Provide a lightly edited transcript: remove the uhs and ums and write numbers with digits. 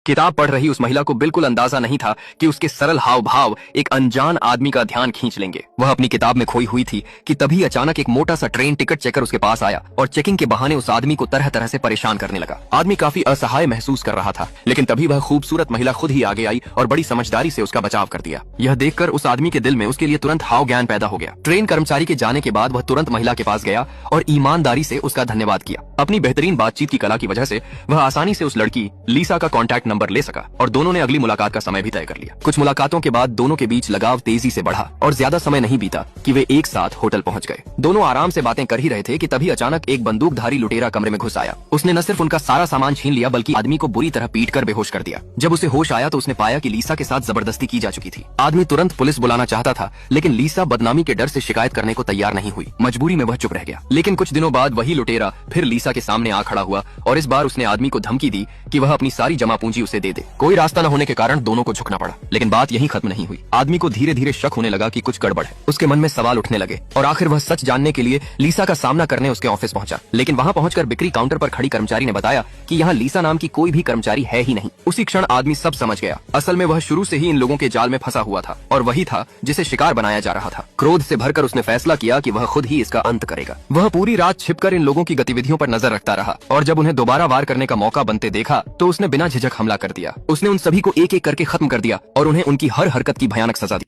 किताब पढ़ रही उस महिला को बिल्कुल अंदाजा नहीं था कि उसके सरल हाव भाव एक अनजान आदमी का ध्यान खींच लेंगे। वह अपनी किताब में खोई हुई थी कि तभी अचानक एक मोटा सा ट्रेन टिकट चेकर उसके पास आया और चेकिंग के बहाने उस आदमी को तरह तरह से परेशान करने लगा। आदमी काफी असहाय महसूस कर रहा था, लेकिन तभी वह खूबसूरत महिला खुद ही आगे आई और बड़ी समझदारी से उसका बचाव कर दिया। यह देखकर उस आदमी के दिल में उसके लिए तुरंत हाव ज्ञान पैदा हो गया। ट्रेन कर्मचारी के जाने के बाद वह तुरंत महिला के पास गया और ईमानदारी से उसका धन्यवाद किया। अपनी बेहतरीन बातचीत की कला की वजह से वह आसानी से उस लड़की लीसा का कॉन्टैक्ट नंबर ले सका और दोनों ने अगली मुलाकात का समय भी तय कर लिया। कुछ मुलाकातों के बाद दोनों के बीच लगाव तेजी से बढ़ा और ज्यादा समय नहीं बीता कि वे एक साथ होटल पहुंच गए। दोनों आराम से बातें कर ही रहे थे कि तभी अचानक एक बंदूकधारी लुटेरा कमरे में घुस आया। उसने न सिर्फ उनका सारा सामान छीन लिया बल्कि आदमी को बुरी तरह पीटकर बेहोश कर दिया। जब उसे होश आया तो उसने पाया कि लीसा के साथ जबरदस्ती की जा चुकी थी। आदमी तुरंत पुलिस बुलाना चाहता था, लेकिन लीसा बदनामी के डर से शिकायत करने को तैयार नहीं हुई। मजबूरी में वह चुप रह गया। लेकिन कुछ दिनों बाद वही लुटेरा फिर लीसा के सामने आ खड़ा हुआ और इस बार उसने आदमी को धमकी दी कि वह अपनी सारी जमा पूंजी उसे दे दे। कोई रास्ता न होने के कारण दोनों को झुकना पड़ा, लेकिन बात यहीं खत्म नहीं हुई। आदमी को धीरे धीरे शक होने लगा कि कुछ गड़बड़ है। उसके मन में सवाल उठने लगे और आखिर वह सच जानने के लिए लीसा का सामना करने उसके ऑफिस पहुंचा। लेकिन वहां पहुंचकर बिक्री काउंटर पर खड़ी कर्मचारी ने बताया कि यहाँ लीसा नाम की कोई भी कर्मचारी है ही नहीं। उसी क्षण आदमी सब समझ गया। असल में वह शुरू से ही इन लोगों के जाल में फंसा हुआ था और वही था जिसे शिकार बनाया जा रहा था। क्रोध से भरकर उसने फैसला किया कि वह खुद ही इसका अंत करेगा। वह पूरी रात छिपकर इन लोगों की गतिविधियों पर नजर रखता रहा और जब उन्हें दोबारा वार करने का मौका बनते देखा तो उसने बिना झिझक हमला कर दिया। उसने उन सभी को एक एक करके खत्म कर दिया और उन्हें उनकी हर हरकत की भयानक सजा दी।